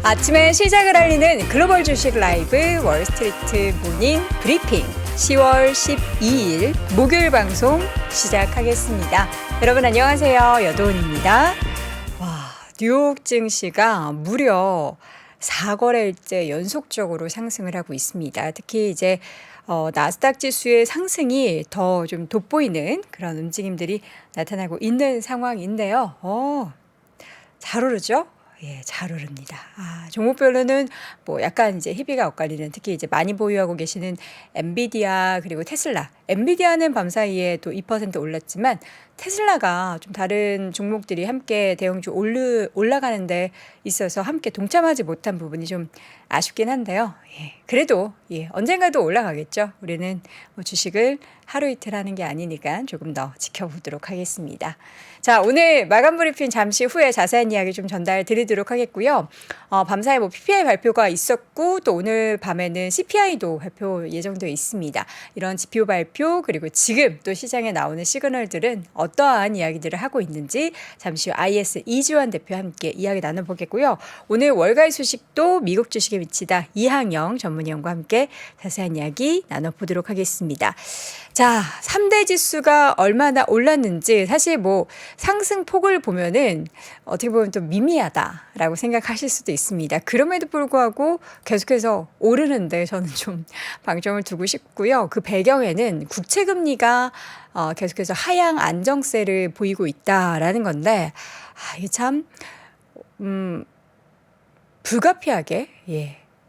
아침에 시작을 알리는 글로벌 주식 라이브 월스트리트 모닝 브리핑 10월 12일 목요일 방송 시작하겠습니다. 여러분 안녕하세요. 여도은입니다. 뉴욕 증시가 무려 4거래일째 연속적으로 상승을 하고 있습니다. 특히 이제 나스닥 지수의 상승이 더 좀 돋보이는 그런 움직임들이 나타나고 있는 상황인데요. 잘 오르죠? 예, 잘 오릅니다. 종목별로는 뭐 약간 이제 희비가 엇갈리는, 특히 이제 많이 보유하고 계시는 엔비디아 그리고 테슬라. 엔비디아는 밤사이에 또 2% 올랐지만 테슬라가 좀 다른 종목들이 함께 대형주 올라가는 데 있어서 함께 동참하지 못한 부분이 좀 아쉽긴 한데요. 그래도 언젠가도 올라가겠죠. 우리는 뭐 주식을 하루 이틀 하는 게 아니니까 조금 더 지켜보도록 하겠습니다. 자, 오늘 마감 브리핑 잠시 후에 자세한 이야기 좀 전달 드리도록 하겠고요. 밤사이 뭐 PPI 발표가 있었고 또 오늘 밤에는 CPI도 발표 예정되어 있습니다. 이런 지표 발표 그리고 지금 또 시장에 나오는 시그널들은 어떠한 이야기들을 하고 있는지 잠시 후 IS 이주환 대표와 함께 이야기 나눠보겠고요. 오늘 월가의 소식도 미국 주식에 미치다 이항영 전문위원과 함께 자세한 이야기 나눠보도록 하겠습니다. 자, 3대 지수가 얼마나 올랐는지 사실 뭐 상승폭을 보면은 어떻게 보면 좀 미미하다라고 생각하실 수도 있습니다. 그럼에도 불구하고 계속해서 오르는데 저는 좀 방점을 두고 싶고요. 그 배경에는 국채금리가 계속해서 하향 안정세를 보이고 있다라는 건데 이게 참 불가피하게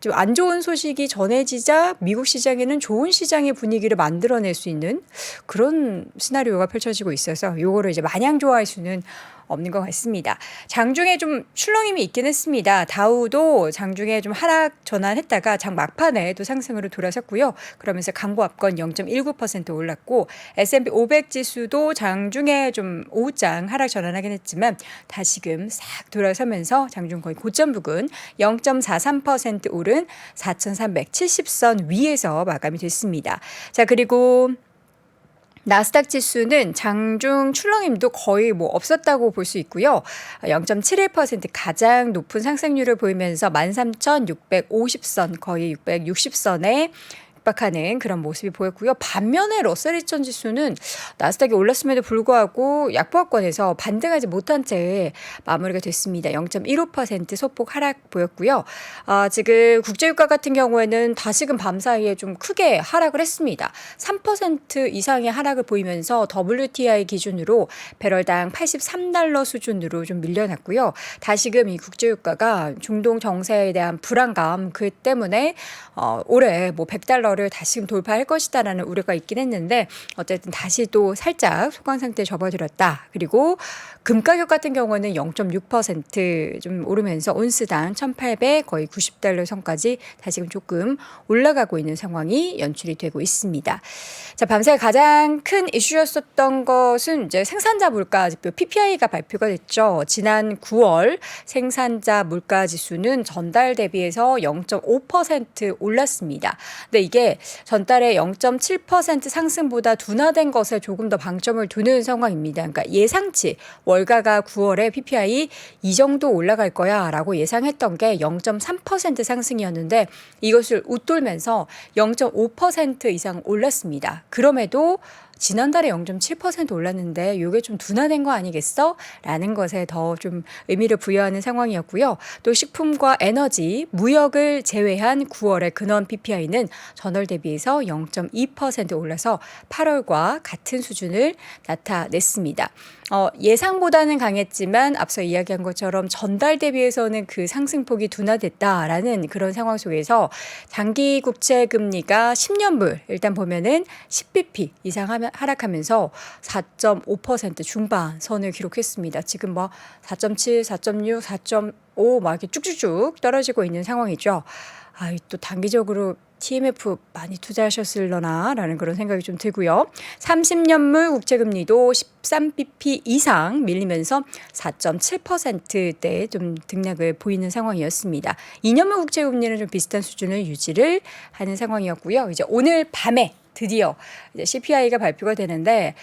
좀 안 좋은 소식이 전해지자 미국 시장에는 좋은 시장의 분위기를 만들어낼 수 있는 그런 시나리오가 펼쳐지고 있어서 요거를 이제 마냥 좋아할 수는 없는 것 같습니다. 장중에 좀 출렁임이 있긴 했습니다. 다우도 장중에 좀 하락 전환했다가 장 막판에 또 상승으로 돌아섰고요. 그러면서 강보합권 0.19% 올랐고 S&P 500 지수도 장중에 좀 오후장 하락 전환하긴 했지만 다시금 싹 돌아서면서 장중 거의 고점 부근 0.43% 오른 4,370선 위에서 마감이 됐습니다. 자, 그리고 나스닥 지수는 장중 출렁임도 거의 뭐 없었다고 볼 수 있고요. 0.71% 가장 높은 상승률을 보이면서 13,650선 거의 660선에 박하는 그런 모습이 보였고요. 반면에 러셀 2000 지수는 나스닥이 올랐음에도 불구하고 약보합권에서 반등하지 못한 채 마무리가 됐습니다. 0.15% 소폭 하락 보였고요. 지금 국제유가 같은 경우에는 다시금 밤사이에 좀 크게 하락을 했습니다. 3% 이상의 하락을 보이면서 WTI 기준으로 배럴당 83달러 수준으로 좀 밀려났고요. 다시금 이 국제유가가 중동 정세에 대한 불안감 그 때문에 올해 뭐 100달러를 다시금 돌파할 것이다라는 우려가 있긴 했는데 어쨌든 다시 또 살짝 소강 상태에 접어들었다. 그리고 금 가격 같은 경우는 0.6% 오르면서 온스당 1,800 거의 90달러 선까지 다시금 조금 올라가고 있는 상황이 연출이 되고 있습니다. 자, 밤새 가장 큰 이슈였었던 것은 이제 생산자 물가 지표 PPI가 발표가 됐죠. 지난 9월 생산자 물가 지수는 전달 대비해서 0.5% 올랐습니다. 근데 이게 전달의 0.7% 상승보다 둔화된 것에 조금 더 방점을 두는 상황입니다. 그러니까 예상치 월가가 9월에 PPI 이 정도 올라갈 거야 라고 예상했던 게 0.3% 상승이었는데 이것을 웃돌면서 0.5% 이상 올랐습니다. 그럼에도 지난달에 0.7% 올랐는데 이게 좀 둔화된 거 아니겠어? 라는 것에 더 좀 의미를 부여하는 상황이었고요. 또 식품과 에너지, 무역을 제외한 9월의 근원 PPI는 전월 대비해서 0.2% 올라서 8월과 같은 수준을 나타냈습니다. 예상보다는 강했지만 앞서 이야기한 것처럼 전달 대비해서는 그 상승폭이 둔화됐다라는 그런 상황 속에서 장기 국채 금리가 10년물 일단 보면은 10bp 이상 하락하면서 4.5% 중반 선을 기록했습니다. 지금 뭐 4.7, 4.6, 4.5 막 이렇게 쭉쭉쭉 떨어지고 있는 상황이죠. 또 단기적으로 TMF 많이 투자하셨을려나라는 그런 생각이 좀 들고요. 30년물 국채금리도 13bp 이상 밀리면서 4.7%대 좀 등락을 보이는 상황이었습니다. 2년물 국채금리는 좀 비슷한 수준을 유지를 하는 상황이었고요. 이제 오늘 밤에 드디어 이제 CPI가 발표가 되는데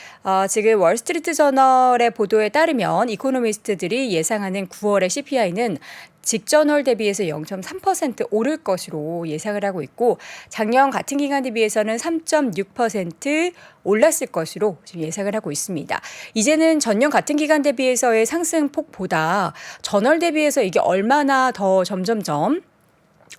지금 월스트리트 저널의 보도에 따르면 이코노미스트들이 예상하는 9월의 CPI는 직전월 대비해서 0.3% 오를 것으로 예상을 하고 있고 작년 같은 기간 대비해서는 3.6% 올랐을 것으로 지금 예상을 하고 있습니다. 이제는 전년 같은 기간 대비해서의 상승폭보다 전월 대비해서 이게 얼마나 더 점점점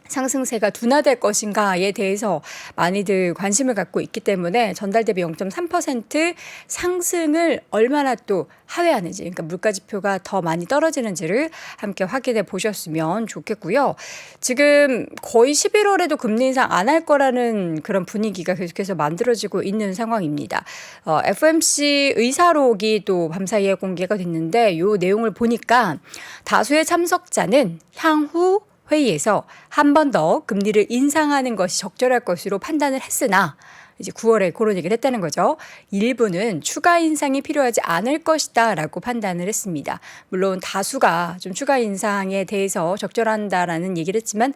상승세가 둔화될 것인가에 대해서 많이들 관심을 갖고 있기 때문에 전달 대비 0.3% 상승을 얼마나 또 하회하는지, 그러니까 물가지표가 더 많이 떨어지는지를 함께 확인해 보셨으면 좋겠고요. 지금 거의 11월에도 금리 인상 안 할 거라는 그런 분위기가 계속해서 만들어지고 있는 상황입니다. FOMC 의사록이 또 밤사이에 공개가 됐는데 이 내용을 보니까 다수의 참석자는 향후 회의에서 한 번 더 금리를 인상하는 것이 적절할 것으로 판단을 했으나 이제 9월에 그런 얘기를 했다는 거죠. 일부는 추가 인상이 필요하지 않을 것이다 라고 판단을 했습니다. 물론 다수가 좀 추가 인상에 대해서 적절한다라는 얘기를 했지만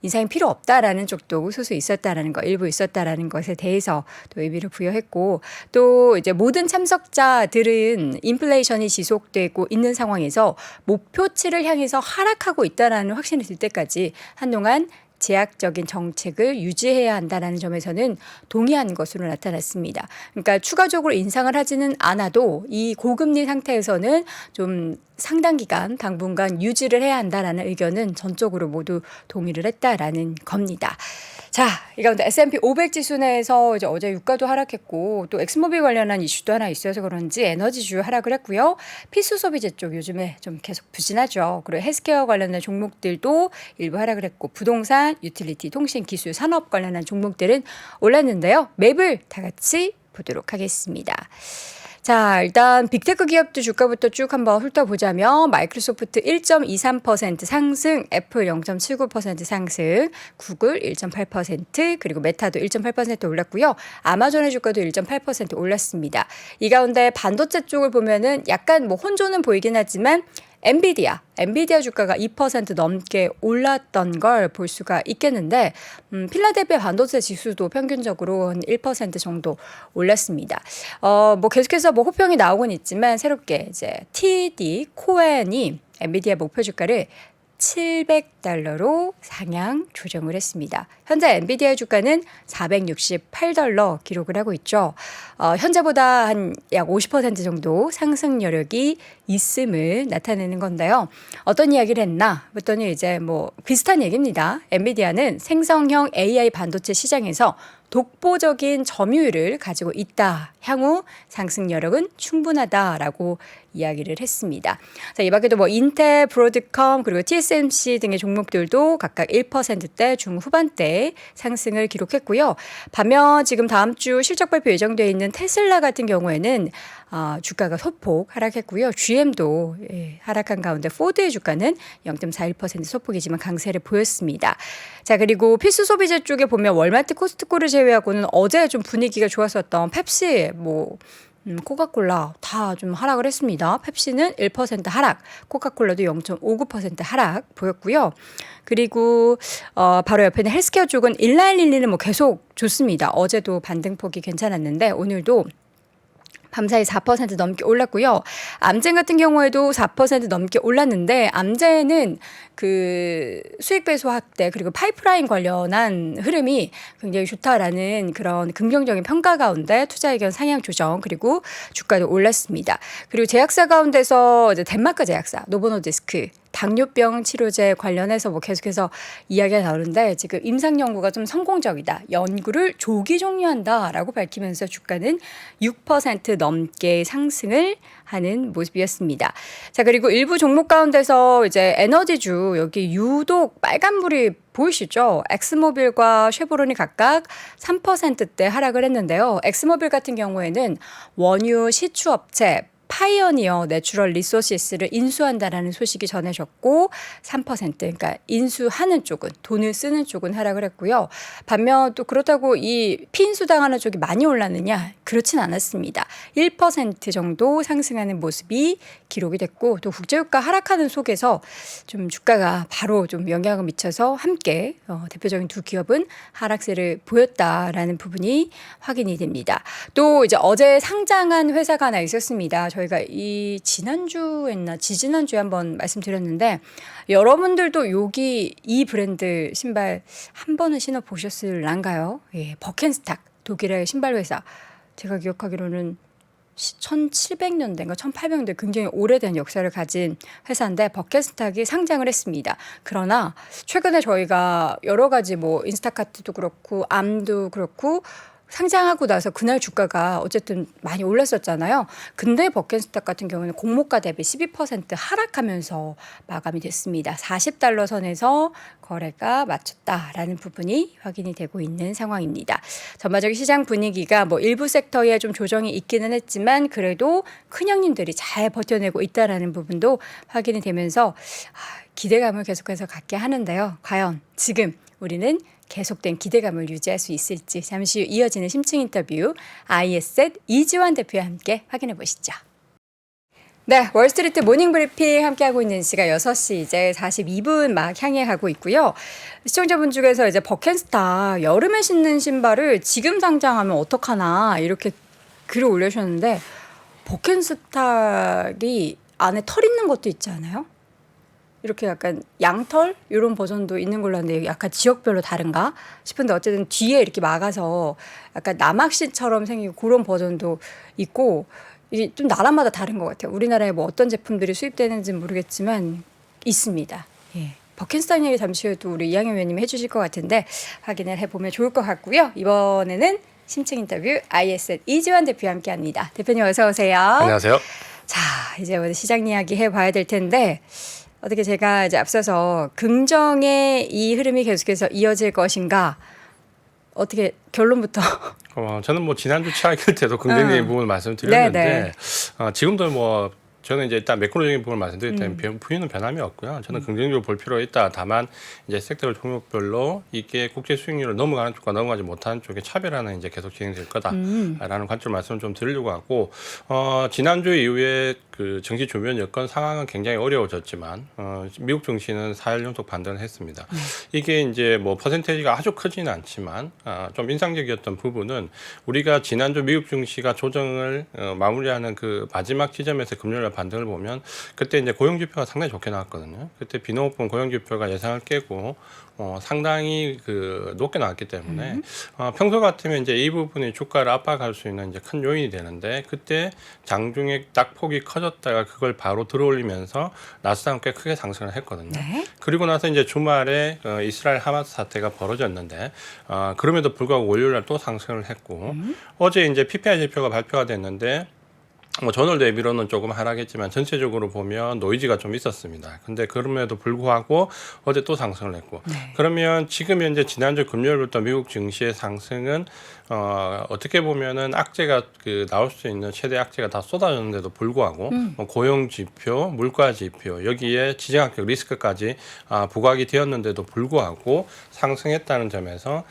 인상이 필요 없다라는 쪽도 소수 있었다라는 거, 일부 있었다라는 것에 대해서 또 의미를 부여했고 또 이제 모든 참석자들은 인플레이션이 지속되고 있는 상황에서 목표치를 향해서 하락하고 있다라는 확신이 들 때까지 한동안 제약적인 정책을 유지해야 한다는 점에서는 동의한 것으로 나타났습니다. 그러니까 추가적으로 인상을 하지는 않아도 이 고금리 상태에서는 좀 상당 기간 당분간 유지를 해야 한다라는 의견은 전적으로 모두 동의를 했다라는 겁니다. 자, 이 가운데 S&P 500 지수 내에서 이제 어제 유가도 하락했고 또 엑스모빌 관련한 이슈도 하나 있어서 그런지 에너지주 하락을 했고요. 필수 소비재 쪽 요즘에 좀 계속 부진하죠. 그리고 헬스케어 관련된 종목들도 일부 하락을 했고 부동산, 유틸리티, 통신, 기술, 산업 관련한 종목들은 올랐는데요. 맵을 다 같이 보도록 하겠습니다. 자, 일단 빅테크 기업들 주가부터 쭉 한번 훑어보자면 마이크로소프트 1.23% 상승, 애플 0.79% 상승, 구글 1.8% 그리고 메타도 1.8% 올랐고요. 아마존의 주가도 1.8% 올랐습니다. 이 가운데 반도체 쪽을 보면은 약간 뭐 혼조는 보이긴 하지만 엔비디아 주가가 2% 넘게 올랐던 걸 볼 수가 있겠는데 필라델피아 반도체 지수도 평균적으로 한 1% 정도 올랐습니다. 뭐 계속해서 뭐 호평이 나오곤 있지만 새롭게 이제 TD 코엔이 엔비디아 목표 주가를 $700로 상향 조정을 했습니다. 현재 엔비디아 주가는 $468 기록을 하고 있죠. 현재보다 한 약 50% 정도 상승 여력이 있음을 나타내는 건데요. 어떤 이야기를 했나? 했더니 이제 뭐 비슷한 얘기입니다. 엔비디아는 생성형 AI 반도체 시장에서 독보적인 점유율을 가지고 있다. 향후 상승 여력은 충분하다라고 이야기를 했습니다. 자, 이 밖에도 뭐 인텔, 브로드컴 그리고 TSMC 등의 종목들도 각각 1%대 중후반대 상승을 기록했고요. 반면 지금 다음 주 실적 발표 예정되어 있는 테슬라 같은 경우에는 주가가 소폭 하락했고요. GM도 하락한 가운데 포드의 주가는 0.41% 소폭이지만 강세를 보였습니다. 자, 그리고 필수 소비재 쪽에 보면 월마트, 코스트코를 제외하고는 어제 좀 분위기가 좋았었던 펩시, 코카콜라 다 좀 하락을 했습니다. 펩시는 1% 하락, 코카콜라도 0.59% 하락 보였고요. 그리고 바로 옆에 있는 헬스케어 쪽은 1911은 뭐 계속 좋습니다. 어제도 반등폭이 괜찮았는데 오늘도 밤사이 4% 넘게 올랐고요. 암젠 같은 경우에도 4% 넘게 올랐는데 암젠은 그 수익 배수 확대 그리고 파이프라인 관련한 흐름이 굉장히 좋다라는 그런 긍정적인 평가 가운데 투자 의견 상향 조정 그리고 주가도 올랐습니다. 그리고 제약사 가운데서 이제 덴마크 제약사 노보노디스크 당뇨병 치료제 관련해서 뭐 계속해서 이야기가 나오는데 지금 임상 연구가 좀 성공적이다. 연구를 조기 종료한다라고 밝히면서 주가는 6% 넘게 상승을 하는 모습이었습니다. 자, 그리고 일부 종목 가운데서 이제 에너지주 여기 유독 빨간불이 보이시죠? 엑스모빌과 쉐보론이 각각 3%대 하락을 했는데요. 엑스모빌 같은 경우에는 원유 시추업체 파이어니어 내추럴 리소시스를 인수한다라는 소식이 전해졌고 3% 그러니까 인수하는 쪽은 돈을 쓰는 쪽은 하락을 했고요. 반면 또 그렇다고 이 피인수당하는 쪽이 많이 올랐느냐? 그렇진 않았습니다. 1% 정도 상승하는 모습이 기록이 됐고 또 국제유가 하락하는 속에서 좀 주가가 바로 좀 영향을 미쳐서 함께 대표적인 두 기업은 하락세를 보였다라는 부분이 확인이 됩니다. 또 이제 어제 상장한 회사가 하나 있었습니다. 저희가 이 지난주였나 지지난주에 한번 말씀드렸는데 여러분들도 여기 이 브랜드 신발 한 번은 신어 보셨을란가요? 예, 버켄스탁 독일의 신발 회사. 제가 기억하기로는 1700년대인가 1800년대 굉장히 오래된 역사를 가진 회사인데 버켄스탁이 상장을 했습니다. 그러나 최근에 저희가 여러 가지 뭐 인스타카트도 그렇고 암도 그렇고 상장하고 나서 그날 주가가 어쨌든 많이 올랐었잖아요. 근데 버켄스탁 같은 경우는 공모가 대비 12% 하락하면서 마감이 됐습니다. $40 선에서 거래가 마쳤다라는 부분이 확인이 되고 있는 상황입니다. 전반적인 시장 분위기가 뭐 일부 섹터에 좀 조정이 있기는 했지만 그래도 큰 형님들이 잘 버텨내고 있다라는 부분도 확인이 되면서 기대감을 계속해서 갖게 하는데요. 과연 지금 우리는 계속된 기대감을 유지할 수 있을지 잠시 후 이어지는 심층 인터뷰 IS셋 이지환 대표와 함께 확인해 보시죠. 네, 월스트리트 모닝 브리핑 함께하고 있는 시각 6시 이제 42분 막 향해 가고 있고요. 시청자분 중에서 이제 버켄스탁 여름에 신는 신발을 지금 상장하면 어떡하나 이렇게 글을 올려주셨는데 버켄스탁이 안에 털 있는 것도 있지 않아요? 이렇게 약간 양털 이런 버전도 있는 걸로 아는데 약간 지역별로 다른가 싶은데 어쨌든 뒤에 이렇게 막아서 약간 남학신처럼 생기고 그런 버전도 있고 이게 좀 나라마다 다른 것 같아요. 우리나라에 뭐 어떤 제품들이 수입되는지는 모르겠지만 있습니다. 예. 버켄스탁 얘기 잠시 후에 또 우리 이항현 위원님이 해주실 것 같은데 확인을 해보면 좋을 것 같고요. 이번에는 심층 인터뷰 IS셋 이지환 대표와 함께합니다. 대표님 어서 오세요. 안녕하세요. 자 이제 오늘 시장 이야기 해봐야 될 텐데 어떻게 제가 이제 앞서서 긍정의 이 흐름이 계속해서 이어질 것인가 어떻게 결론부터 저는 뭐 지난주 차익일 때도 긍정적인 부분을 말씀드렸는데 지금도 뭐 저는 이제 일단 매크로적인 부분을 말씀드릴 때는 부위는 변함이 없고요. 저는 긍정적으로 볼 필요가 있다. 다만 이제 섹터 종목별로 이게 국제 수익률을 넘어가는 쪽과 넘어가지 못하는 쪽의 차별화는 이제 계속 진행될 거다라는 관점 말씀을 좀 드리려고 하고 지난주 이후에 그 정치 주변 여건 상황은 굉장히 어려워졌지만 미국 증시는 4일 연속 반등을 했습니다. 이게 이제 뭐 퍼센테이지가 아주 크지는 않지만 좀 인상적이었던 부분은 우리가 지난주 미국 증시가 조정을 마무리하는 그 마지막 지점에서 금요일 반등을 보면 그때 이제 고용지표가 상당히 좋게 나왔거든요. 그때 비농업분 고용지표가 예상을 깨고 상당히 그 높게 나왔기 때문에 평소 같으면 이제 이 부분이 주가를 압박할 수 있는 이제 큰 요인이 되는데 그때 장중에 딱 폭이 커졌다가 그걸 바로 들어올리면서 나스닥은 꽤 크게 상승을 했거든요. 네. 그리고 나서 이제 주말에 이스라엘 하마스 사태가 벌어졌는데 그럼에도 불구하고 월요일날 또 상승을 했고 어제 이제 PPI 지표가 발표가 됐는데 뭐 전월 대비로는 조금 하락했지만 전체적으로 보면 노이즈가 좀 있었습니다. 근데 그럼에도 불구하고 어제 또 상승을 했고 그러면 지금 현재 지난주 금요일부터 미국 증시의 상승은 어떻게 보면은 악재가 그 나올 수 있는 최대 악재가 다 쏟아졌는데도 불구하고 뭐 고용 지표, 물가 지표 여기에 지정학적 리스크까지 부각이 되었는데도 불구하고 상승했다는 점에서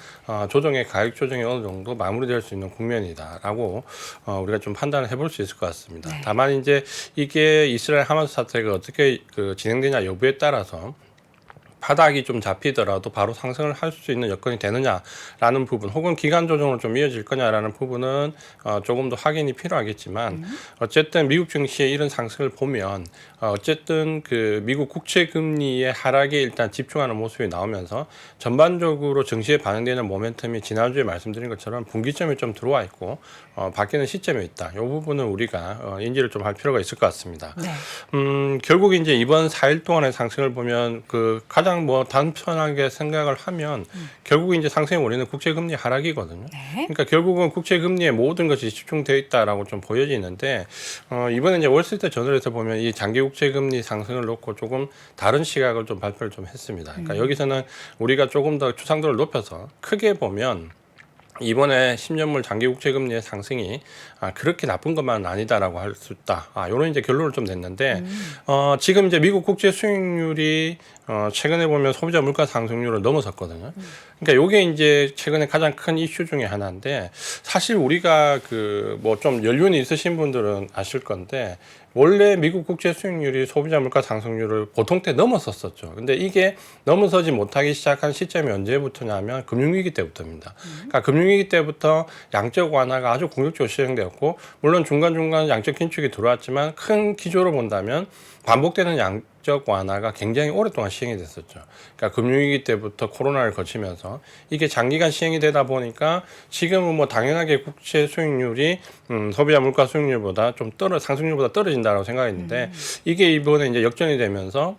조정의 가격 조정이 어느 정도 마무리될 수 있는 국면이다라고 우리가 좀 판단을 해볼 수 있을 것 같습니다. 네. 다만 이제 이게 이스라엘 하마스 사태가 어떻게 그 진행되냐 여부에 따라서 바닥이 좀 잡히더라도 바로 상승을 할 수 있는 여건이 되느냐라는 부분 혹은 기간 조정으로 좀 이어질 거냐라는 부분은 조금 더 확인이 필요하겠지만 어쨌든 미국 증시의 이런 상승을 보면 어쨌든 그 미국 국채 금리의 하락에 일단 집중하는 모습이 나오면서 전반적으로 증시에 반영되는 모멘텀이 지난주에 말씀드린 것처럼 분기점에 좀 들어와 있고 바뀌는 시점에 있다. 이 부분은 우리가 인지를 좀 할 필요가 있을 것 같습니다. 네. 결국 이제 이번 4일 동안의 상승을 보면 그 가장 뭐 단편하게 생각을 하면 결국 이제 상승의 원인은 국채 금리 하락이거든요. 네. 그러니까 결국은 국채 금리에 모든 것이 집중되어 있다라고 좀 보여지는데 이번에 이제 월스트리트 저널에서 보면 이 장기 국채 금리 상승을 놓고 조금 다른 시각을 좀 발표를 좀 했습니다. 그러니까 여기서는 우리가 조금 더 추상도를 높여서 크게 보면 이번에 10년물 장기 국채 금리의 상승이 그렇게 나쁜 것만은 아니다라고 할 수 있다. 이런 이제 결론을 좀 냈는데 지금 이제 미국 국채 수익률이 최근에 보면 소비자 물가 상승률을 넘어섰거든요. 그러니까 요게 이제 최근에 가장 큰 이슈 중에 하나인데 사실 우리가 그 뭐 좀 연륜이 있으신 분들은 아실 건데 원래 미국 국채 수익률이 소비자 물가 상승률을 보통 때 넘어섰었죠. 근데 이게 넘어서지 못하기 시작한 시점이 언제부터냐면 금융위기 때부터입니다. 그러니까 금융위기 때부터 양적 완화가 아주 공격적으로 시행되었고 물론 중간중간 양적 긴축이 들어왔지만 큰 기조로 본다면 반복되는 양적 완화가 굉장히 오랫동안 시행이 됐었죠. 그러니까 금융위기 때부터 코로나를 거치면서 이게 장기간 시행이 되다 보니까 지금은 뭐 당연하게 국채 수익률이 소비자 물가 수익률보다 좀 상승률보다 떨어진다고 생각했는데 이게 이번에 이제 역전이 되면서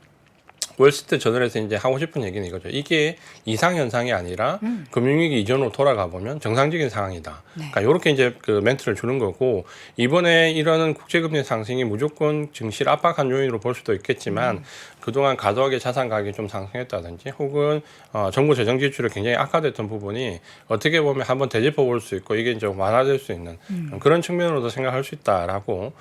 월스트리트 저널에서 이제 하고 싶은 얘기는 이거죠. 이게 이상 현상이 아니라 금융위기 이전으로 돌아가 보면 정상적인 상황이다. 네. 그러니까 이렇게 이제 그 멘트를 주는 거고 이번에 이러는 국제금리 상승이 무조건 증시를 압박한 요인으로 볼 수도 있겠지만 그동안 과도하게 자산 가격이 좀 상승했다든지 혹은 정부 재정 지출이 굉장히 악화됐던 부분이 어떻게 보면 한번 되짚어 볼 수 있고 이게 이제 완화될 수 있는 그런 측면으로도 생각할 수 있다라고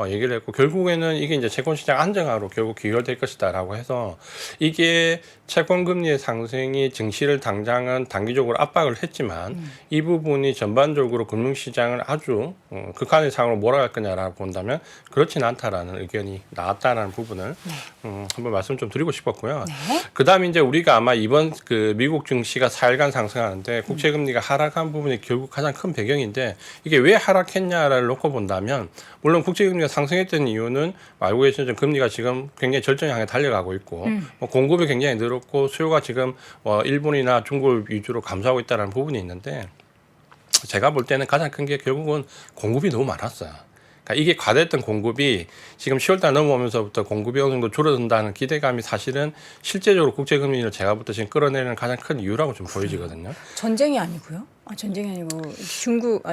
얘기를 했고 결국에는 이게 이제 채권시장 안정화로 결국 귀결될 것이다라고 해서 이게 채권금리의 상승이 증시를 당장은 단기적으로 압박을 했지만 이 부분이 전반적으로 금융시장을 아주 극한의 상황으로 몰아갈 거냐라고 본다면 그렇지는 않다라는 의견이 나왔다라는 부분을 한번 말씀 좀 드리고 싶었고요. 네. 그다음에 이제 우리가 아마 이번 그 미국 증시가 4일간 상승하는데 국채금리가 하락한 부분이 결국 가장 큰 배경인데 이게 왜 하락했냐를 놓고 본다면 물론 국채금리가 상승했던 이유는 알고 계시죠. 금리가 지금 굉장히 절정을 향해 달려가고 있고 뭐 공급이 굉장히 늘었고 수요가 지금 일본이나 중국을 위주로 감소하고 있다는 부분이 있는데 제가 볼 때는 가장 큰 게 결국은 공급이 너무 많았어요. 그러니까 이게 과다했던 공급이 지금 10월달 넘어오면서부터 공급이 어느 정도 줄어든다는 기대감이 사실은 실제적으로 국제금리를 제가 볼 때 지금 끌어내는 가장 큰 이유라고 좀 보여지거든요. 전쟁이 아니고요? 전쟁이 아니고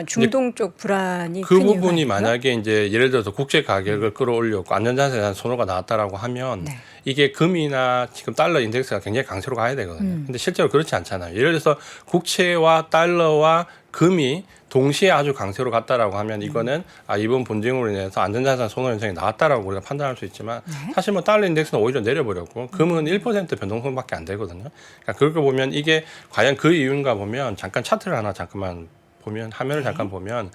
중동 쪽 불안이 그 큰 부분이 이유가 만약에 이제 예를 들어서 국제 가격을 끌어올렸고 안전자산에 대한 선호가 나왔다라고 하면 네. 이게 금이나 지금 달러 인덱스가 굉장히 강세로 가야 되거든요. 근데 실제로 그렇지 않잖아요. 예를 들어서 국채와 달러와 금이 동시에 아주 강세로 갔다라고 하면 이거는 이번 분쟁으로 인해서 안전자산 선호 현상이 나왔다라고 우리가 판단할 수 있지만 사실 뭐 달러 인덱스는 오히려 내려버렸고 금은 1% 변동성밖에 안 되거든요. 그러니까 그걸 보면 이게 과연 그 이유인가 보면 잠깐 차트를 하나 잠깐만 보면 화면을 잠깐 보면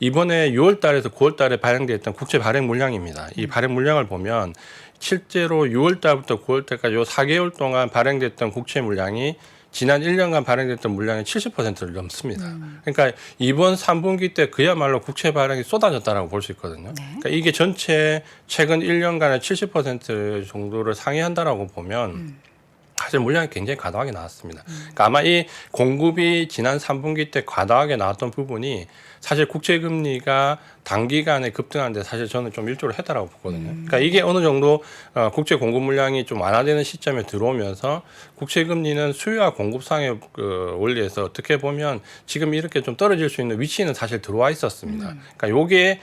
이번에 6월 달에서 9월 달에 발행됐던 국채 발행 물량입니다. 이 발행 물량을 보면 실제로 6월 달부터 9월 달까지 요 4개월 동안 발행됐던 국채 물량이 지난 1년간 발행됐던 물량의 70%를 넘습니다. 그러니까 이번 3분기 때 그야말로 국채 발행이 쏟아졌다라고 볼 수 있거든요. 네. 그러니까 이게 전체 최근 1년간의 70% 정도를 상회한다라고 보면 사실 물량이 굉장히 과다하게 나왔습니다. 그러니까 아마 이 공급이 지난 3분기 때 과다하게 나왔던 부분이 사실 국채금리가 단기간에 급등하는데 사실 저는 좀 일조를 했다라고 보거든요. 그러니까 이게 어느 정도 국채 공급 물량이 좀 완화되는 시점에 들어오면서 국채금리는 수요와 공급상의 그 원리에서 어떻게 보면 지금 이렇게 좀 떨어질 수 있는 위치는 사실 들어와 있었습니다. 그러니까 요게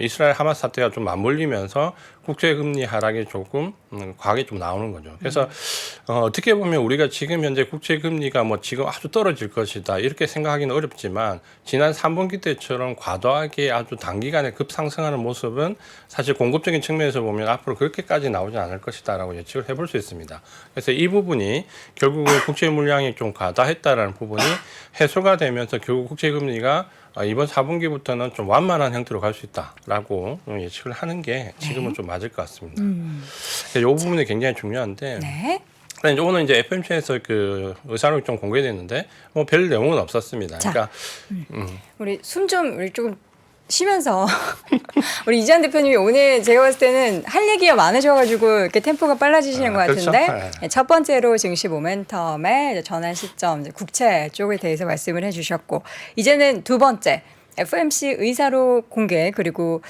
이스라엘 하마스 사태가 좀 맞물리면서 국채금리 하락이 조금 과하게 좀 나오는 거죠. 그래서 어떻게 보면 우리가 지금 현재 국채금리가 뭐 지금 아주 떨어질 것이다 이렇게 생각하기는 어렵지만 지난 3분기 때처럼 과도하게 아주 단기간에 급상승하는 모습은 사실 공급적인 측면에서 보면 앞으로 그렇게까지 나오지 않을 것이다라고 예측을 해볼 수 있습니다. 그래서 이 부분이 결국은 국채 물량이 좀 과다했다라는 부분이 해소가 되면서 결국 국채금리가 이번 4분기부터는 좀 완만한 형태로 갈 수 있다라고 예측을 하는 게 지금은 좀 맞을 것 같습니다. 이 부분이 굉장히 중요한데 네. 이제 오늘 이제 FMC에서 그 의사록이 좀 공개됐는데 뭐 별 내용은 없었습니다. 자, 그러니까 우리 숨 좀 우리 조금 쉬면서 우리 이지한 대표님이 오늘 제가 봤을 때는 할 얘기가 많으셔가지고 이렇게 템포가 빨라지시는 것 같은데 그렇죠. 네, 첫 번째로 증시 모멘텀의 전환 시점 이제 국채 쪽에 대해서 말씀을 해주셨고 이제는 두 번째 FOMC 의사록 공개 그리고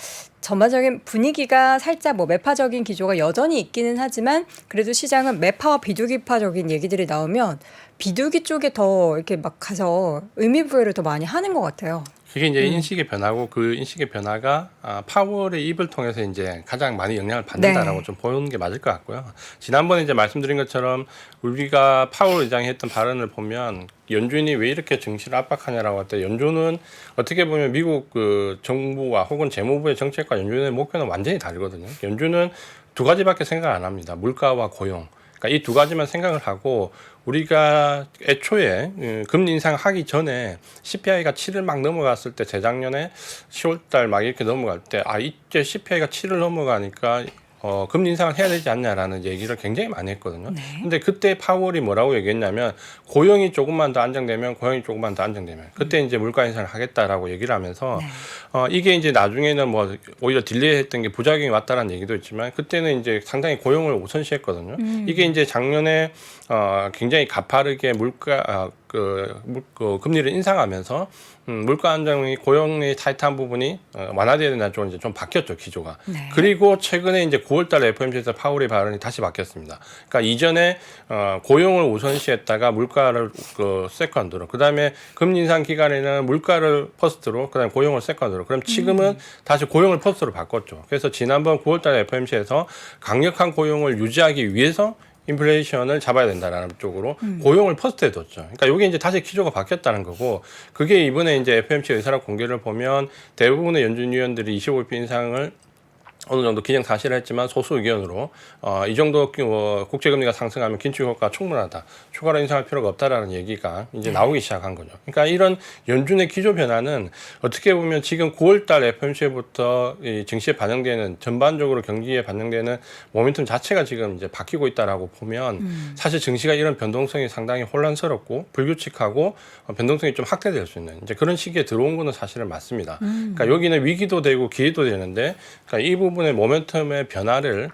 전반적인 분위기가 살짝 뭐 매파적인 기조가 여전히 있기는 하지만 그래도 시장은 매파와 비두기파적인 얘기들이 나오면 비두기 쪽에 더 이렇게 막 가서 의미 부여를 더 많이 하는 것 같아요. 그게 이제 인식의 변화고 그 인식의 변화가 파월의 입을 통해서 이제 가장 많이 영향을 받는다라고 네. 좀 보는 게 맞을 것 같고요. 지난번에 이제 말씀드린 것처럼 우리가 파월 의장이 했던 발언을 보면 연준이 왜 이렇게 증시를 압박하냐라고 할 때 연준은 어떻게 보면 미국 그 정부와 혹은 재무부의 정책과 연준의 목표는 완전히 다르거든요. 연준은 두 가지밖에 생각 안 합니다. 물가와 고용. 그러니까 이 두 가지만 생각을 하고 우리가 애초에 금리 인상하기 전에 CPI가 7을 막 넘어갔을 때 재작년에 10월달 막 이렇게 넘어갈 때 이제 CPI가 7을 넘어가니까 금리 인상을 해야 되지 않냐라는 얘기를 굉장히 많이 했거든요. 네. 근데 그때 파월이 뭐라고 얘기했냐면 고용이 조금만 더 안정되면 그때 이제 물가 인상을 하겠다라고 얘기를 하면서 네. 이게 이제 나중에는 뭐 오히려 딜레이했던 게 부작용이 왔다라는 얘기도 있지만 그때는 이제 상당히 고용을 우선시했거든요. 이게 이제 작년에 굉장히 가파르게 금리를 인상하면서 물가 안정이 고용이 타이트한 부분이 완화되어야 된다는 쪽으로 이제 좀 바뀌었죠, 기조가. 네. 그리고 최근에 이제 9월달 FOMC에서 파월의 발언이 다시 바뀌었습니다. 그러니까 이전에 고용을 우선시했다가 물가를 세컨드로, 그다음에 금리 인상 기간에는 물가를 퍼스트로, 그다음에 고용을 세컨드로. 그럼 지금은 다시 고용을 퍼스트로 바꿨죠. 그래서 지난번 9월달 FOMC에서 강력한 고용을 유지하기 위해서 인플레이션을 잡아야 된다라는 쪽으로 고용을 퍼스트에 뒀죠. 그러니까 이게 이제 다시 기조가 바뀌었다는 거고, 그게 이번에 이제 FOMC 의사락 공개를 보면 대부분의 연준 위원들이 25bp 인상을 어느 정도 기정사실을 했지만 소수 의견으로 이 정도 국제금리가 상승하면 긴축 효과가 충분하다, 추가로 인상할 필요가 없다라는 얘기가 이제 나오기 시작한 거죠. 그러니까 이런 연준의 기조 변화는 어떻게 보면 지금 9월달 FOMC부터 이 증시에 반영되는, 전반적으로 경기에 반영되는 모멘텀 자체가 지금 이제 바뀌고 있다라고 보면 사실 증시가 이런 변동성이 상당히 혼란스럽고 불규칙하고 변동성이 좀 확대될 수 있는 이제 그런 시기에 들어온 거는 사실은 맞습니다. 그러니까 여기는 위기도 되고 기회도 되는데, 그러니까 이 부분의 모멘텀의 변화를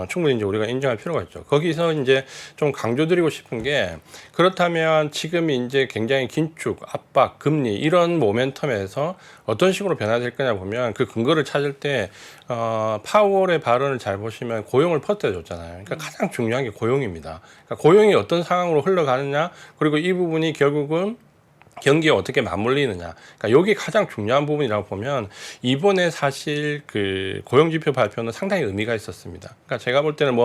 충분히 이제 우리가 인정할 필요가 있죠. 거기서 이제 좀 강조드리고 싶은 게, 그렇다면 지금 이제 굉장히 긴축, 압박, 금리 이런 모멘텀에서 어떤 식으로 변화될 거냐 보면 그 근거를 찾을 때 파월의 발언을 잘 보시면 고용을 퍼뜨려 줬잖아요. 그러니까 가장 중요한 게 고용입니다. 그러니까 고용이 어떤 상황으로 흘러가느냐, 그리고 이 부분이 결국은 경기에 어떻게 맞물리느냐. 그러니까 이게 가장 중요한 부분이라고 보면 이번에 사실 그 고용지표 발표는 상당히 의미가 있었습니다. 그러니까 제가 볼 때는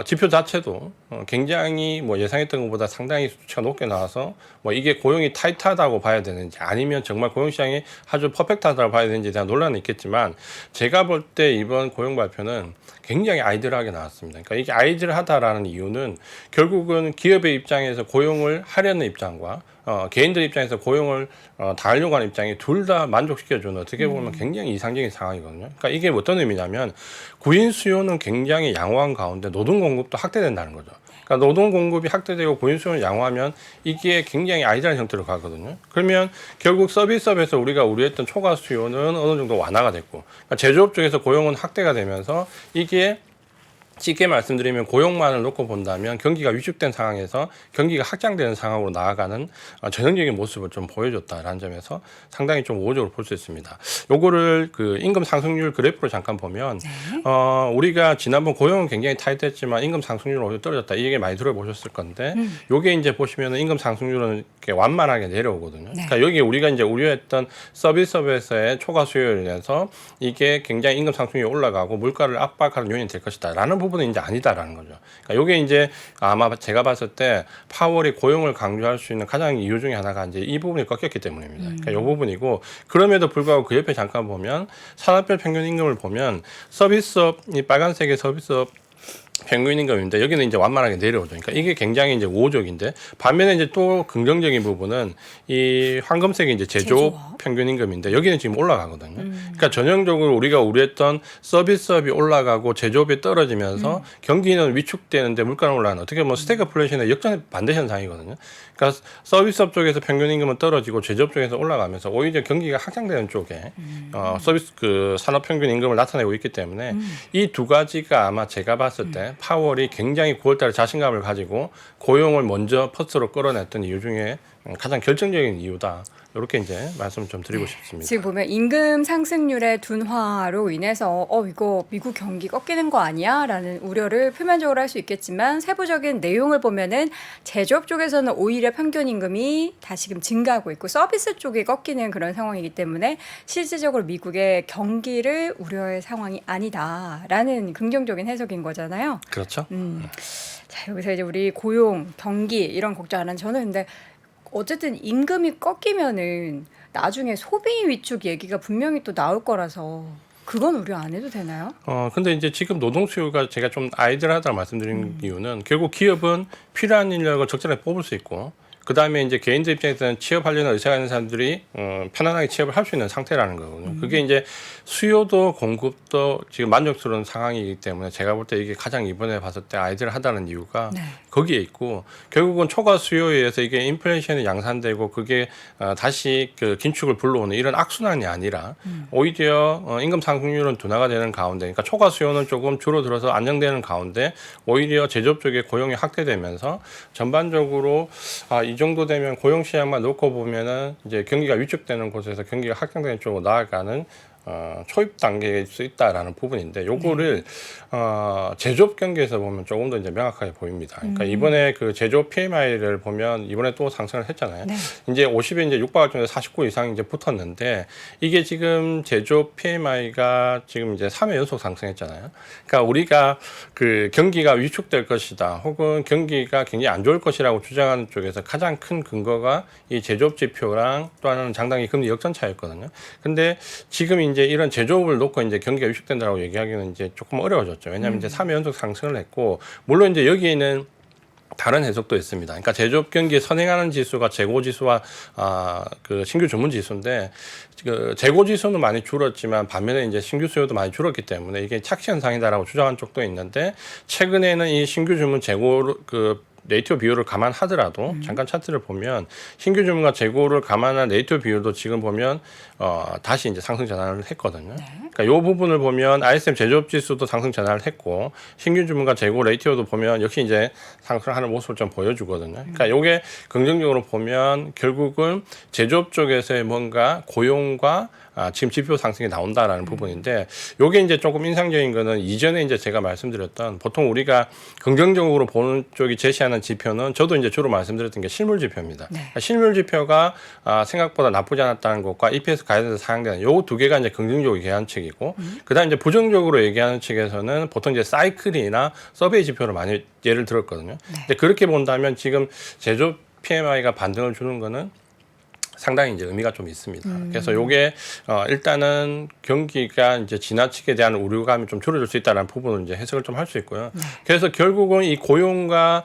지표 자체도 굉장히 예상했던 것보다 상당히 수치가 높게 나와서 이게 고용이 타이트하다고 봐야 되는지 아니면 정말 고용시장이 아주 퍼펙트하다고 봐야 되는지에 대한 논란은 있겠지만, 제가 볼 때 이번 고용 발표는 굉장히 아이들하게 나왔습니다. 그러니까 이게 아이들하다라는 이유는 결국은 기업의 입장에서 고용을 하려는 입장과 개인들 입장에서 고용을 다 하려고 하는 입장이 둘 다 만족시켜주는, 어떻게 보면 굉장히 이상적인 상황이거든요. 그러니까 이게 어떤 의미냐면 구인 수요는 굉장히 양호한 가운데 노동 공급도 확대된다는 거죠. 그러니까 노동 공급이 확대되고 구인 수요를 양호하면 이게 굉장히 아이들한 형태로 가거든요. 그러면 결국 서비스업에서 우리가 우려했던 초과 수요는 어느 정도 완화가 됐고, 그러니까 제조업 쪽에서 고용은 확대가 되면서 이게 쉽게 말씀드리면 고용만을 놓고 본다면 경기가 위축된 상황에서 경기가 확장되는 상황으로 나아가는 전형적인 모습을 좀 보여줬다라는 점에서 상당히 좀 우호적으로 볼 수 있습니다. 요거를 그 임금 상승률 그래프로 잠깐 보면 우리가 지난번 고용은 굉장히 타이트했지만 임금 상승률은 오히려 떨어졌다, 이 얘기 많이 들어보셨을 건데 요게 이제 보시면은 임금 상승률은 이렇게 완만하게 내려오거든요. 그러니까 여기 우리가 이제 우려했던 서비스업에서의 초과 수요에 인해서 이게 굉장히 임금 상승률이 올라가고 물가를 압박하는 요인이 될 것이다라는 부분은 이제 아니다라는 거죠. 그러니까 이게 이제 아마 제가 봤을 때 파월이 고용을 강조할 수 있는 가장 이유 중에 하나가 이제 이 부분이 꺾였기 때문입니다. 그러니까 이 부분이고, 그럼에도 불구하고 그 옆에 잠깐 보면 산업별 평균 임금을 보면 서비스업, 이 빨간색의 서비스업 평균 임금인데 여기는 이제 완만하게 내려오죠. 그러니까 이게 굉장히 이제 우호적인데, 반면에 이제 또 긍정적인 부분은 이 황금색이 이제 제조업 평균 임금인데 여기는 지금 올라가거든요. 그러니까 전형적으로 우리가 우려했던 서비스업이 올라가고 제조업이 떨어지면서 경기는 위축되는데 물가는 올라가는, 어떻게 보면 스태그플레이션의 역전 반대 현상이거든요. 그러니까 서비스업 쪽에서 평균 임금은 떨어지고 제조업 쪽에서 올라가면서 오히려 경기가 확장되는 쪽에 서비스 그 산업 평균 임금을 나타내고 있기 때문에 이 두 가지가 아마 제가 봤을 때 파월이 굉장히 9월달에 자신감을 가지고 고용을 먼저 퍼스트로 끌어냈던 이유 중에 가장 결정적인 이유다, 이렇게 이제 말씀을 좀 드리고 싶습니다. 지금 보면 임금 상승률의 둔화로 인해서 이거 미국 경기 꺾이는 거 아니야?라는 우려를 표면적으로 할 수 있겠지만 세부적인 내용을 보면은 제조업 쪽에서는 오히려 평균 임금이 다시금 증가하고 있고 서비스 쪽이 꺾이는 그런 상황이기 때문에 실질적으로 미국의 경기를 우려할 상황이 아니다라는 긍정적인 해석인 거잖아요. 그렇죠? 자, 여기서 이제 우리 고용, 경기 이런 걱정 안 하는 저는 근데 어쨌든 임금이 꺾이면은 나중에 소비 위축 얘기가 분명히 또 나올 거라서 그건 우려 안 해도 되나요? 근데 이제 지금 노동 수요가 제가 좀 아이들하다고 말씀드린 이유는 결국 기업은 필요한 인력을 적절하게 뽑을 수 있고 그 다음에 이제 개인들 입장에서는 취업하려는 의사가 있는 사람들이 편안하게 취업을 할 수 있는 상태라는 거거든요. 그게 이제 수요도 공급도 지금 만족스러운 상황이기 때문에 제가 볼 때 이게 가장 이번에 봤을 때 아이들 하다는 이유가 네. 거기에 있고 결국은 초과 수요에 의해서 이게 인플레이션이 양산되고 그게 다시 그 긴축을 불러오는 이런 악순환이 아니라 오히려 임금 상승률은 둔화가 되는 가운데 그러니까 초과 수요는 조금 줄어들어서 안정되는 가운데 오히려 제조업 쪽에 고용이 확대되면서 전반적으로 이 정도 되면 고용 시장만 놓고 보면은 이제 경기가 위축되는 곳에서 경기가 확장되는 쪽으로 나아가는 초입 단계일 수 있다라는 부분인데 요거를 제조업 경기에서 보면 조금 더 이제 명확하게 보입니다. 그러니까 이번에 그 제조업 PMI를 보면 이번에 또 상승을 했잖아요. 네. 이제 50에 이제 육박할 정도 49 이상 이제 붙었는데 이게 지금 제조업 PMI가 지금 이제 3회 연속 상승했잖아요. 그러니까 우리가 그 경기가 위축될 것이다, 혹은 경기가 굉장히 안 좋을 것이라고 주장하는 쪽에서 가장 큰 근거가 이 제조업 지표랑 또 하나는 장단기 금리 역전 차였거든요. 근데 지금 이제 이런 제조업을 놓고 이제 경기가 위축된다고 얘기하기는 이제 조금 어려워졌죠. 왜냐하면 이제 3회 연속 상승을 했고, 물론 이제 여기에는 다른 해석도 있습니다. 그러니까 제조업 경기에 선행하는 지수가 재고 지수와 그 신규 주문 지수인데 그 재고 지수는 많이 줄었지만 반면에 이제 신규 수요도 많이 줄었기 때문에 이게 착시 현상이다라고 주장한 쪽도 있는데 최근에는 이 신규 주문 재고 그 레이티오 비율을 감안하더라도 잠깐 차트를 보면 신규 주문과 재고를 감안한 레이티오 비율도 지금 보면 다시 이제 상승 전환을 했거든요. 네. 그러니까 이 부분을 보면 ISM 제조업 지수도 상승 전환을 했고 신규 주문과 재고 레이티오도 보면 역시 이제 상승하는 모습을 좀 보여주거든요. 그러니까 이게 긍정적으로 보면 결국은 제조업 쪽에서의 뭔가 고용과 지금 지표 상승이 나온다라는 부분인데 요게 이제 조금 인상적인 거는 이전에 이제 제가 말씀드렸던 보통 우리가 긍정적으로 보는 쪽이 제시하는 지표는 저도 이제 주로 말씀드렸던 게 실물 지표입니다. 네. 그러니까 실물 지표가 생각보다 나쁘지 않았다는 것과 EPS 가이드에서 상향되는 요 두 개가 이제 긍정적으로 얘기하는 측이고 그다음 이제 부정적으로 얘기하는 측에서는 보통 이제 사이클이나 서베이 지표를 많이 예를 들었거든요. 네. 근데 그렇게 본다면 지금 제조업 PMI가 반등을 주는 거는 상당히 이제 의미가 좀 있습니다. 그래서 요게 일단은 경기가 이제 지나치게 대한 우려감이 좀 줄어들 수 있다는 부분을 이제 해석을 좀 할 수 있고요. 네. 그래서 결국은 이 고용과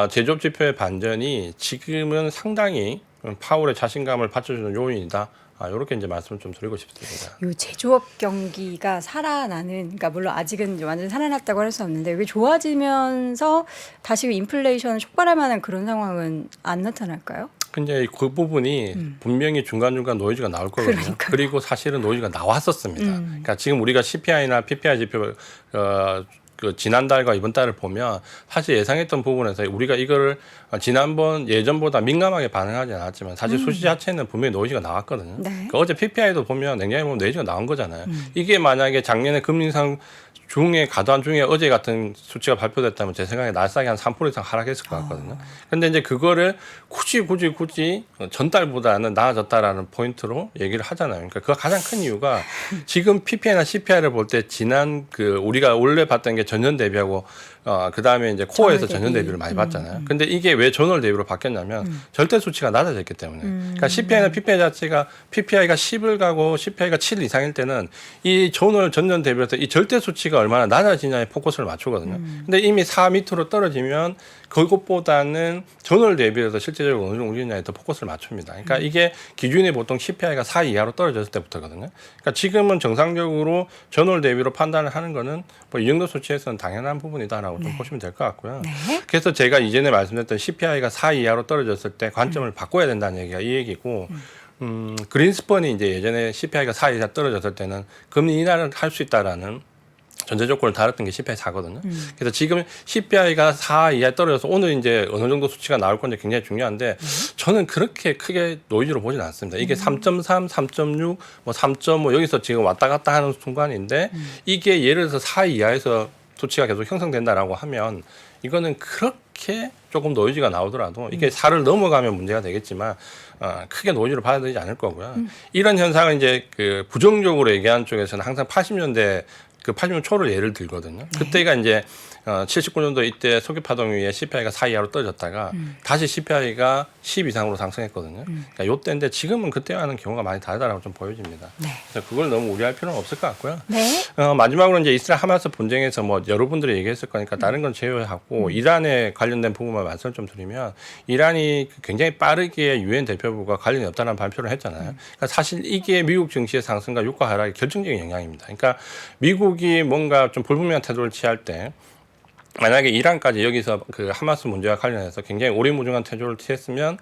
제조업 지표의 반전이 지금은 상당히 파월의 자신감을 받쳐주는 요인이다. 이렇게 이제 말씀을 좀 드리고 싶습니다. 요 제조업 경기가 살아나는, 그러니까 물론 아직은 이제 완전 살아났다고 할 수 없는데 이게 좋아지면서 다시 인플레이션을 촉발할 만한 그런 상황은 안 나타날까요? 근데 그 부분이 분명히 중간중간 노이즈가 나올 거거든요. 그러니까요. 그리고 사실은 노이즈가 나왔었습니다. 그러니까 지금 우리가 CPI나 PPI 지표 그 지난달과 이번 달을 보면 사실 예상했던 부분에서 우리가 이거를 지난번 예전보다 민감하게 반응하지 않았지만 사실 수치 자체는 분명히 노이즈가 나왔거든요. 네. 그러니까 어제 PPI도 보면 냉정히 보면 노이즈가 나온 거잖아요. 이게 만약에 작년에 금리 인상 중에 가도한 중에 어제 같은 수치가 발표됐다면 제 생각에 날싸게 한 3% 이상 하락했을 것 같거든요. 근데 이제 그거를 굳이 전달보다는 나아졌다라는 포인트로 얘기를 하잖아요. 그러니까 그 가장 큰 이유가 지금 PPI나 CPI를 볼 때 지난 그 우리가 원래 봤던 게 전년 대비하고 그 다음에 이제 코어에서 전월 전년 대비. 대비를 많이 봤잖아요. 근데 이게 왜 전월 대비로 바뀌었냐면 절대 수치가 낮아졌기 때문에. 그러니까 CPI나 PPI 자체가 PPI가 10을 가고 CPI가 7 이상일 때는 이 전년 대비해서 이 절대 수치가 얼마나 낮아지냐에 포커스를 맞추거든요. 근데 이미 4 밑으로 떨어지면 그것보다는 전월 대비해서 실제적으로 어느 정도 우리나라에 더 포커스를 맞춥니다. 그러니까 이게 기준이 보통 CPI가 4 이하로 떨어졌을 때부터거든요. 그러니까 지금은 정상적으로 전월 대비로 판단을 하는 거는 뭐 이 정도 수치에서는 당연한 부분이다라고 좀 보시면 될 것 같고요. 네. 그래서 제가 이전에 말씀드렸던 CPI가 4 이하로 떨어졌을 때 관점을 바꿔야 된다는 얘기가 이 얘기고 그린스펀이 이제 예전에 CPI가 4 이하 떨어졌을 때는 금리 인하를 할 수 있다라는 전제 조건을 달았던 게 CPI 4거든요. 그래서 지금 CPI가 4 이하에 떨어져서 오늘 이제 어느 정도 수치가 나올 건지 굉장히 중요한데 저는 그렇게 크게 노이즈로 보진 않습니다. 이게 3.3, 3.6, 뭐 3.5 여기서 지금 왔다 갔다 하는 순간인데 이게 예를 들어서 4 이하에서 수치가 계속 형성된다라고 하면 이거는 그렇게 조금 노이즈가 나오더라도 이게 4를 넘어가면 문제가 되겠지만 크게 노이즈를 받아들이지 않을 거고요. 이런 현상을 이제 그 부정적으로 얘기하는 쪽에서는 항상 80년대 그 80년 초를 예를 들거든요. 그때가 이제 79년도 이때 석유 파동 위에 CPI가 4 이하로 떨어졌다가 다시 CPI가 10 이상으로 상승했거든요. 그러니까 요때인데 지금은 그때와는 경우가 많이 다르다라고 좀 보여집니다. 네. 그래서 그걸 너무 우려할 필요는 없을 것 같고요. 네. 마지막으로 이제 이스라엘 하마스 분쟁에서 뭐 여러분들이 얘기했을 거니까 다른 건 제외하고 이란에 관련된 부분만 말씀을 좀 드리면 이란이 굉장히 빠르게 유엔 대표부가 관련이 없다는 발표를 했잖아요. 그러니까 사실 이게 미국 증시의 상승과 유가 하락에 결정적인 영향입니다. 그러니까 미국이 뭔가 좀 불분명한 태도를 취할 때 만약에 이란까지 여기서 그 하마스 문제와 관련해서 굉장히 오리무중한 태도를 취했으면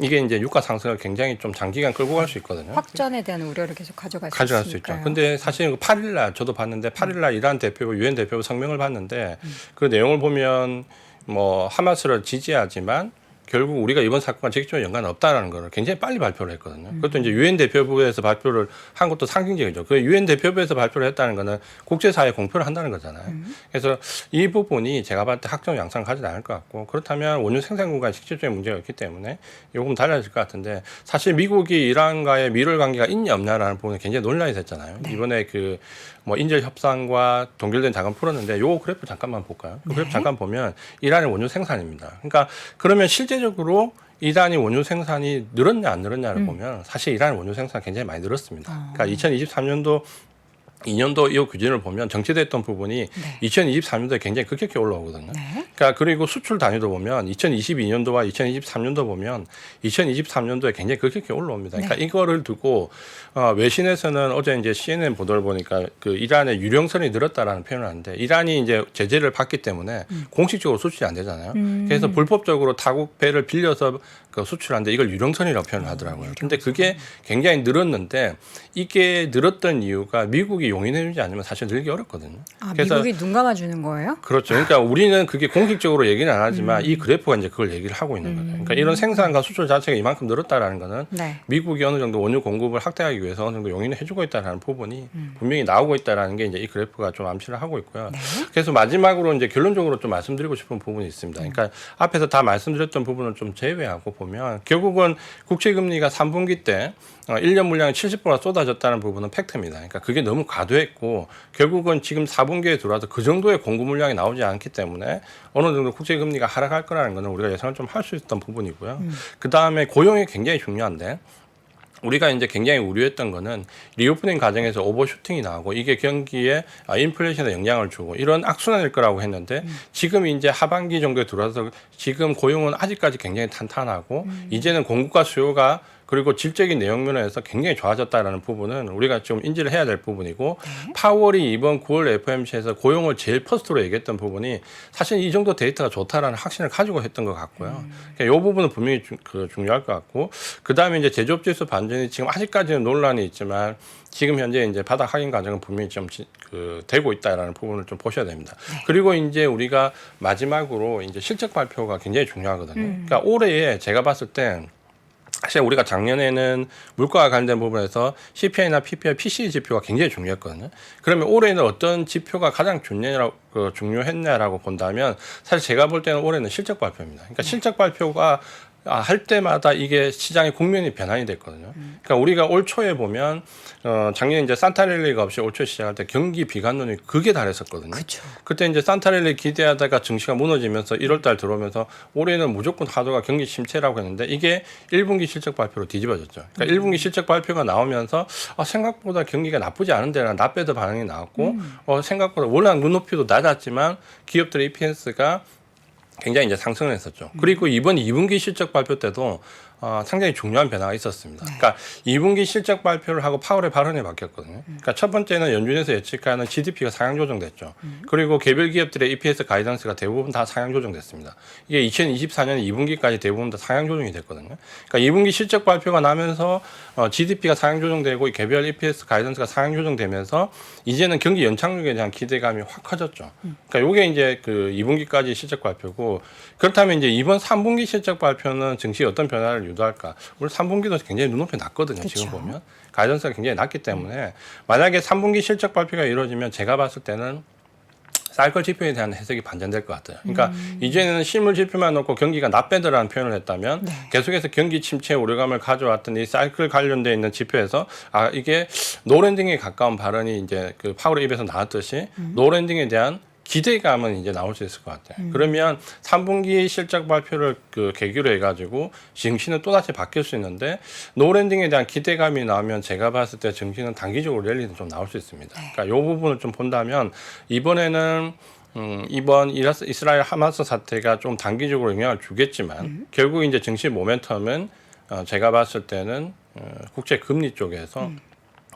이게 이제 유가 상승을 굉장히 좀 장기간 끌고 갈 수 있거든요. 확전에 대한 우려를 계속 가져갈 수 있죠. 근데 사실 8일날 저도 봤는데 8일날 이란 대표부, 유엔 대표부 성명을 봤는데 그 내용을 보면 뭐 하마스를 지지하지만 결국 우리가 이번 사건과 직접적인 연관은 없다라는 걸 굉장히 빨리 발표를 했거든요. 그것도 이제 유엔 대표부에서 발표를 한 것도 상징적이죠. 그 유엔 대표부에서 발표를 했다는 거는 국제사회에 공표를 한다는 거잖아요. 그래서 이 부분이 제가 봤을 때 확정 양상을 가지지 않을 것 같고 그렇다면 원유 생산 구간에 직접적인 문제가 있기 때문에 요금 달라질 것 같은데 사실 미국이 이란과의 밀월 관계가 있냐 없냐라는 부분이 굉장히 논란이 됐잖아요. 네. 이번에 그 뭐 인질 협상과 동결된 자금 풀었는데 요 그래프 잠깐만 볼까요? 그 그래프 잠깐 보면 이란의 원유 생산입니다. 그러니까 그러면 실제적으로 이란이 원유 생산이 늘었냐 안 늘었냐를 보면 사실 이란의 원유 생산 굉장히 많이 늘었습니다. 그러니까 2023년도 2년도 이 규진을 보면 정체됐던 부분이 네. 2023년도에 굉장히 급격히 올라오거든요. 네. 그러니까 그리고 수출 단위도 보면 2022년도와 2023년도 보면 2023년도에 굉장히 급격히 올라옵니다. 그러니까 네. 이거를 두고 외신에서는 어제 이제 CNN 보도를 보니까 그 이란의 유령선이 늘었다라는 표현을 하는데 이란이 이제 제재를 받기 때문에 공식적으로 수출이 안 되잖아요. 그래서 불법적으로 타국 배를 빌려서 그 수출하는데 이걸 유령선이라고 표현을 하더라고요. 근데 그게 굉장히 늘었는데 이게 늘었던 이유가 미국이 용인해주지 않으면 사실 늘기 어렵거든요. 그래서 미국이 눈 감아주는 거예요? 그렇죠. 그러니까 우리는 그게 공식적으로 얘기는 안 하지만 이 그래프가 이제 그걸 얘기를 하고 있는 거예요. 그러니까 이런 생산과 수출 자체가 이만큼 늘었다라는 거는 네. 미국이 어느 정도 원유 공급을 확대하기 위해서 어느 정도 용인을 해주고 있다는 부분이 분명히 나오고 있다는 게 이제 이 그래프가 좀 암시를 하고 있고요. 네. 그래서 마지막으로 이제 결론적으로 좀 말씀드리고 싶은 부분이 있습니다. 그러니까 앞에서 다 말씀드렸던 부분을 좀 제외하고 보면 결국은 국채금리가 3분기 때 1년 물량이 70%가 쏟아졌다는 부분은 팩트입니다. 그러니까 그게 너무 과도했고 결국은 지금 4분기에 들어와서 그 정도의 공급 물량이 나오지 않기 때문에 어느 정도 국채금리가 하락할 거라는 것은 우리가 예상을 좀 할 수 있었던 부분이고요. 그다음에 고용이 굉장히 중요한데 우리가 이제 굉장히 우려했던 거는 리오프닝 과정에서 오버슈팅이 나오고 이게 경기에 인플레이션에 영향을 주고 이런 악순환일 거라고 했는데 지금 이제 하반기 정도에 들어와서 지금 고용은 아직까지 굉장히 탄탄하고 이제는 공급과 수요가 그리고 질적인 내용 면에서 굉장히 좋아졌다라는 부분은 우리가 좀 인지를 해야 될 부분이고 파월이 이번 9월 FOMC에서 고용을 제일 퍼스트로 얘기했던 부분이 사실 이 정도 데이터가 좋다라는 확신을 가지고 했던 것 같고요. 그러니까 이 부분은 분명히 중요할 것 같고 그다음에 이제 제조업지수 반전이 지금 아직까지는 논란이 있지만 지금 현재 이제 바닥 확인 과정은 분명히 좀 되고 있다라는 부분을 좀 보셔야 됩니다. 네. 그리고 이제 우리가 마지막으로 이제 실적 발표가 굉장히 중요하거든요. 그러니까 올해에 제가 봤을 때 사실 우리가 작년에는 물가와 관련된 부분에서 CPI나 PPI, PCE 지표가 굉장히 중요했거든요. 그러면 올해는 어떤 지표가 가장 중요했냐라고 본다면 사실 제가 볼 때는 올해는 실적 발표입니다. 그러니까 실적 발표가 할 때마다 이게 시장의 국면이 변환이 됐거든요. 그러니까 우리가 올 초에 보면 작년에 이제 산타랠리가 없이 올 초에 시작할 때 경기 비관론이 극에 달했었거든요. 그쵸. 그때 이제 산타랠리 기대하다가 증시가 무너지면서 1월달 들어오면서 올해는 무조건 하도가 경기 침체라고 했는데 이게 1분기 실적 발표로 뒤집어졌죠. 그러니까 1분기 실적 발표가 나오면서 생각보다 경기가 나쁘지 않은데라는 나빼드 반응이 나왔고 생각보다 원래 눈높이도 낮았지만 기업들의 EPS가 굉장히 이제 상승을 했었죠. 그리고 이번 2분기 실적 발표 때도 상당히 중요한 변화가 있었습니다. 그러니까 2분기 실적 발표를 하고 파월의 발언이 바뀌었거든요. 그러니까 첫 번째는 연준에서 예측하는 GDP가 상향 조정됐죠. 그리고 개별 기업들의 EPS 가이던스가 대부분 다 상향 조정됐습니다. 이게 2024년 2분기까지 대부분 다 상향 조정이 됐거든요. 그러니까 2분기 실적 발표가 나면서 GDP가 상향 조정되고 개별 EPS 가이던스가 상향 조정되면서 이제는 경기 연착륙에 대한 기대감이 확 커졌죠. 그러니까 이게 이제 그 2분기까지 실적 발표고, 그렇다면 이제 이번 3분기 실적 발표는 증시에 어떤 변화를 유도할까? 우리 3분기도 굉장히 눈높이 낮거든요. 그쵸. 지금 보면 가이던스가 굉장히 낮기 때문에 만약에 3분기 실적 발표가 이루어지면 제가 봤을 때는 사이클 지표에 대한 해석이 반전될 것 같아요. 그러니까 이제는 실물 지표만 놓고 경기가 나빼더라는 표현을 했다면 계속해서 경기 침체 우려감을 가져왔던 이 사이클 관련되어 있는 지표에서 이게 노랜딩에 가까운 발언이 이제 그 파월의 입에서 나왔듯이 노랜딩에 대한 기대감은 이제 나올 수 있을 것 같아요. 그러면 3분기 실적 발표를 그 계기로 해가지고 증시는 또다시 바뀔 수 있는데, 노랜딩에 대한 기대감이 나오면 제가 봤을 때 증시는 단기적으로 랠리는 좀 나올 수 있습니다. 그러니까 이 부분을 좀 본다면 이번에는 이번 이스라엘 하마스 사태가 좀 단기적으로 영향을 주겠지만 결국 이제 증시 모멘텀은 제가 봤을 때는 국제 금리 쪽에서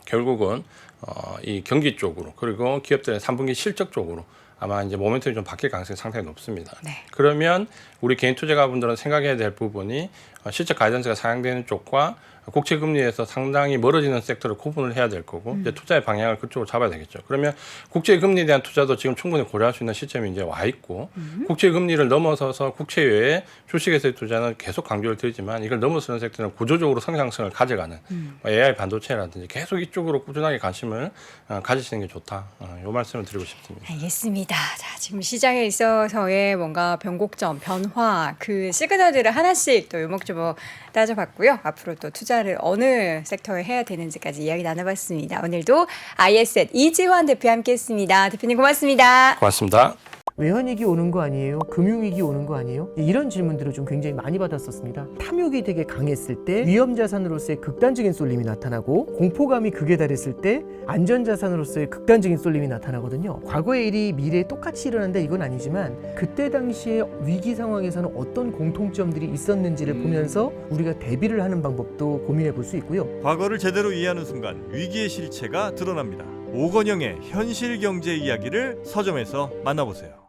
결국은 이 경기 쪽으로, 그리고 기업들의 3분기 실적 쪽으로 아마 이제 모멘텀이 좀 바뀔 가능성이 상당히 높습니다. 그러면 우리 개인 투자가분들은 생각해야 될 부분이 실적 가이던스가 상향되는 쪽과 국채 금리에서 상당히 멀어지는 섹터를 구분을 해야 될 거고, 이제 투자의 방향을 그쪽으로 잡아야 되겠죠. 그러면 국채 금리에 대한 투자도 지금 충분히 고려할 수 있는 시점이 이제 와 있고, 국채 금리를 넘어서서 국채 외에 주식에서의 투자는 계속 강조를 드리지만, 이걸 넘어서는 섹터는 구조적으로 성장성을 가져가는 AI 반도체라든지 계속 이쪽으로 꾸준하게 관심을 가지시는 게 좋다. 이 말씀을 드리고 싶습니다. 알겠습니다. 자, 지금 시장에 있어서의 뭔가 변곡점, 변화, 그 시그널들을 하나씩 또 요목조목 따져봤고요. 앞으로 또 투자를 어느 섹터에 해야 되는지까지 이야기 나눠봤습니다. 오늘도 ISET 이지환 대표 함께했습니다. 대표님 고맙습니다. 고맙습니다. 외환위기 오는 거 아니에요? 금융위기 오는 거 아니에요? 이런 질문들을 좀 굉장히 많이 받았었습니다. 탐욕이 되게 강했을 때 위험자산으로서의 극단적인 쏠림이 나타나고, 공포감이 극에 달했을 때 안전자산으로서의 극단적인 쏠림이 나타나거든요. 과거의 일이 미래에 똑같이 일어난다 이건 아니지만, 그때 당시에 위기 상황에서는 어떤 공통점들이 있었는지를 보면서 우리가 대비를 하는 방법도 고민해 볼 수 있고요. 과거를 제대로 이해하는 순간 위기의 실체가 드러납니다. 오건영의 현실 경제 이야기를 서점에서 만나보세요.